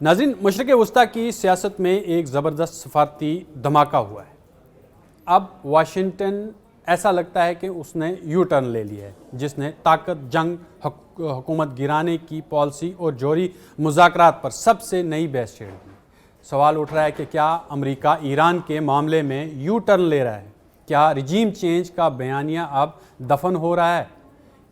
ناظرین، مشرق وسطیٰ کی سیاست میں ایک زبردست سفارتی دھماکہ ہوا ہے۔ اب واشنگٹن ایسا لگتا ہے کہ اس نے یو ٹرن لے لیا ہے، جس نے طاقت، جنگ، حکومت گرانے کی پالیسی اور جوہری مذاکرات پر سب سے نئی بحث چھیڑ دی۔ سوال اٹھ رہا ہے کہ کیا امریکہ ایران کے معاملے میں یو ٹرن لے رہا ہے؟ کیا رجیم چینج کا بیانیہ اب دفن ہو رہا ہے،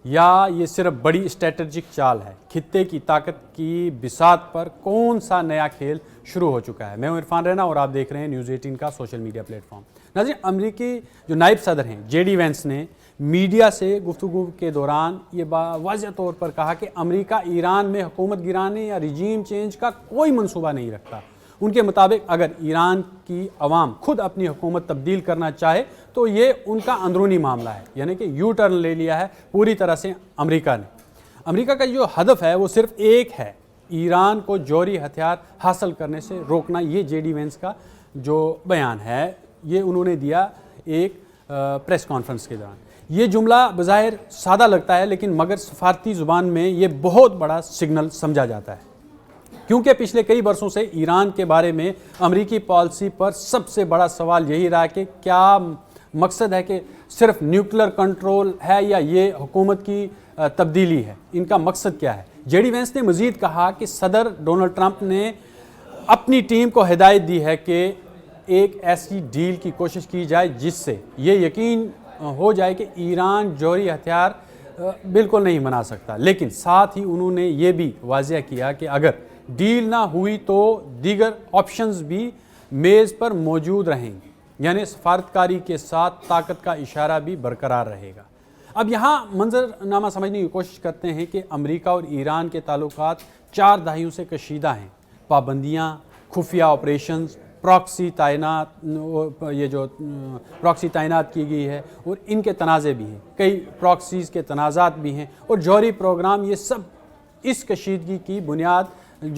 یا یہ صرف بڑی اسٹریٹجک چال ہے؟ خطے کی طاقت کی بساط پر کون سا نیا کھیل شروع ہو چکا ہے؟ میں ہوں عرفان رینا اور آپ دیکھ رہے ہیں نیوز 18 کا سوشل میڈیا پلیٹ فارم۔ ناظرین، امریکی جو نائب صدر ہیں جے ڈی وینس نے میڈیا سے گفتگو کے دوران یہ واضح طور پر کہا کہ امریکہ ایران میں حکومت گرانے یا رجیم چینج کا کوئی منصوبہ نہیں رکھتا۔ ان کے مطابق اگر ایران کی عوام خود اپنی حکومت تبدیل کرنا چاہے تو یہ ان کا اندرونی معاملہ ہے، یعنی کہ یو ٹرن لے لیا ہے پوری طرح سے امریکہ نے۔ امریکہ کا جو ہدف ہے وہ صرف ایک ہے، ایران کو جوہری ہتھیار حاصل کرنے سے روکنا۔ یہ جے ڈی وینس کا جو بیان ہے یہ انہوں نے دیا ایک پریس کانفرنس کے دوران۔ یہ جملہ بظاہر سادہ لگتا ہے، لیکن مگر سفارتی زبان میں یہ بہت بڑا سگنل سمجھا جاتا ہے، کیونکہ پچھلے کئی برسوں سے ایران کے بارے میں امریکی پالیسی پر سب سے بڑا سوال یہی رہا کہ کیا مقصد ہے کہ صرف نیوکلر کنٹرول ہے یا یہ حکومت کی تبدیلی ہے؟ ان کا مقصد کیا ہے؟ جے ڈی وینس نے مزید کہا کہ صدر ڈونلڈ ٹرمپ نے اپنی ٹیم کو ہدایت دی ہے کہ ایک ایسی ڈیل کی کوشش کی جائے جس سے یہ یقین ہو جائے کہ ایران جوہری ہتھیار بالکل نہیں بنا سکتا، لیکن ساتھ ہی انہوں نے یہ بھی واضح کیا کہ اگر ڈیل نہ ہوئی تو دیگر آپشنز بھی میز پر موجود رہیں گے، یعنی سفارتکاری کے ساتھ طاقت کا اشارہ بھی برقرار رہے گا۔ اب یہاں منظرنامہ سمجھنے کی کوشش کرتے ہیں کہ امریکہ اور ایران کے تعلقات 4 دہائیوں سے کشیدہ ہیں۔ پابندیاں، خفیہ آپریشنز، پراکسی تعینات کی گئی ہے اور ان کے تنازع بھی ہیں، کئی پراکسیز کے تنازعات بھی ہیں اور جوہری پروگرام، یہ سب اس کشیدگی کی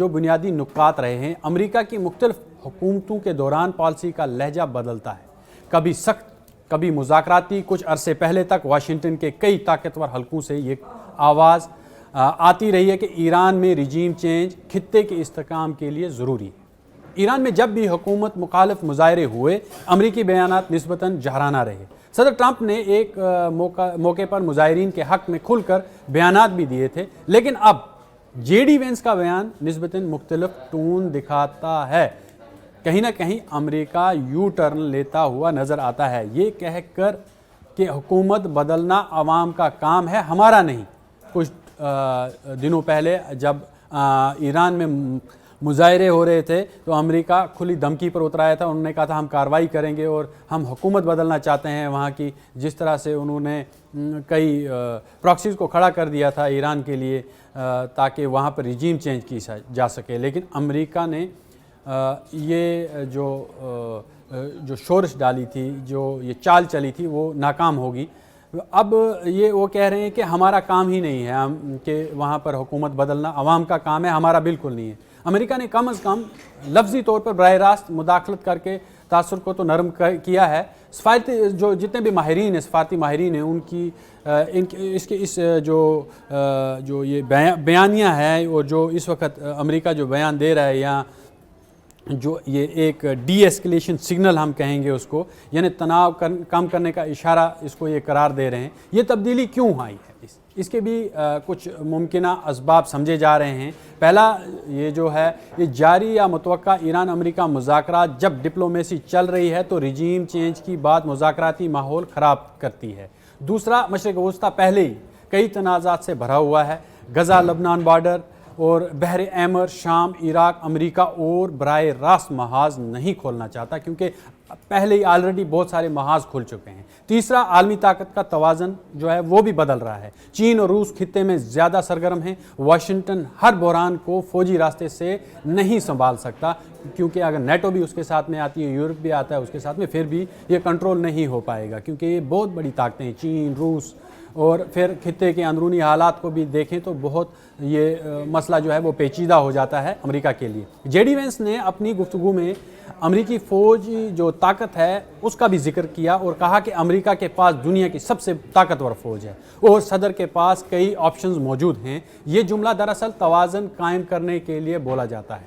بنیادی نکات رہے ہیں۔ امریکہ کی مختلف حکومتوں کے دوران پالیسی کا لہجہ بدلتا ہے، کبھی سخت، کبھی مذاکراتی۔ کچھ عرصے پہلے تک واشنگٹن کے کئی طاقتور حلقوں سے یہ آواز آتی رہی ہے کہ ایران میں رجیم چینج خطے کے استحکام کے لیے ضروری ہے۔ ایران میں جب بھی حکومت مخالف مظاہرے ہوئے، امریکی بیانات نسبتاً جہرانہ رہے۔ صدر ٹرمپ نے ایک موقع پر مظاہرین کے حق میں کھل کر بیانات بھی دیے تھے، لیکن اب جے ڈی وینس کا بیان نسبتاً مختلف ٹون دکھاتا ہے۔ کہیں نہ کہیں امریکہ یو ٹرن لیتا ہوا نظر آتا ہے، یہ کہہ کر کہ حکومت بدلنا عوام کا کام ہے، ہمارا نہیں۔ کچھ دنوں پہلے جب ایران میں مظاہرے ہو رہے تھے تو امریکہ کھلی دھمکی پر اتر آیا تھا، انہوں نے کہا تھا ہم کارروائی کریں گے اور ہم حکومت بدلنا چاہتے ہیں وہاں کی، جس طرح سے انہوں نے کئی پراکسیز کو کھڑا کر دیا تھا ایران کے لیے تاکہ وہاں پر رجیم چینج کی جا سکے۔ لیکن امریکہ نے یہ جو شورش ڈالی تھی، جو یہ چال چلی تھی، وہ ناکام ہوگی۔ اب یہ وہ کہہ رہے ہیں کہ ہمارا کام ہی نہیں ہے کہ وہاں پر حکومت بدلنا، عوام کا کام ہے، ہمارا بالکل نہیں ہے۔ امریکہ نے کم از کم لفظی طور پر براہ راست مداخلت کر کے تاثر کو تو نرم کیا ہے۔ سفارتی جو جتنے بھی ماہرین ہیں، سفارتی ماہرین ہیں، ان کی اس جو یہ بیانیہ ہے اور جو اس وقت امریکہ جو بیان دے رہا ہے، یا جو یہ ایک ڈی ایسکیلیشن سگنل ہم کہیں گے اس کو، یعنی تناؤ کم کرنے کا اشارہ اس کو یہ قرار دے رہے ہیں۔ یہ تبدیلی کیوں آئی ہے؟ اس کے بھی کچھ ممکنہ اسباب سمجھے جا رہے ہیں۔ پہلا یہ جو ہے، یہ جاری یا متوقع ایران امریکہ مذاکرات جب ڈپلومیسی چل رہی ہے تو رجیم چینج کی بات مذاکراتی ماحول خراب کرتی ہے۔ دوسرا، مشرق وسطیٰ پہلے ہی کئی تنازعات سے بھرا ہوا ہے۔ غزہ لبنان بارڈر اور بحر احمر، شام، عراق، امریکہ اور براہ راست محاذ نہیں کھولنا چاہتا، کیونکہ پہلے ہی آلریڈی بہت سارے محاذ کھل چکے ہیں۔ تیسرا، عالمی طاقت کا توازن جو ہے وہ بھی بدل رہا ہے۔ چین اور روس خطے میں زیادہ سرگرم ہیں۔ واشنگٹن ہر بحران کو فوجی راستے سے نہیں سنبھال سکتا، کیونکہ اگر نیٹو بھی اس کے ساتھ میں آتی ہے، یورپ بھی آتا ہے اس کے ساتھ میں، پھر بھی یہ کنٹرول نہیں ہو پائے گا، کیونکہ یہ بہت بڑی طاقتیں ہیں، چین، روس۔ اور پھر خطے کے اندرونی حالات کو بھی دیکھیں تو بہت یہ مسئلہ جو ہے وہ پیچیدہ ہو جاتا ہے امریکہ کے لیے۔ جے ڈی وینس نے اپنی گفتگو میں امریکی فوج جو طاقت ہے اس کا بھی ذکر کیا اور کہا کہ امریکہ کے پاس دنیا کی سب سے طاقتور فوج ہے اور صدر کے پاس کئی آپشنز موجود ہیں۔ یہ جملہ دراصل توازن قائم کرنے کے لیے بولا جاتا ہے۔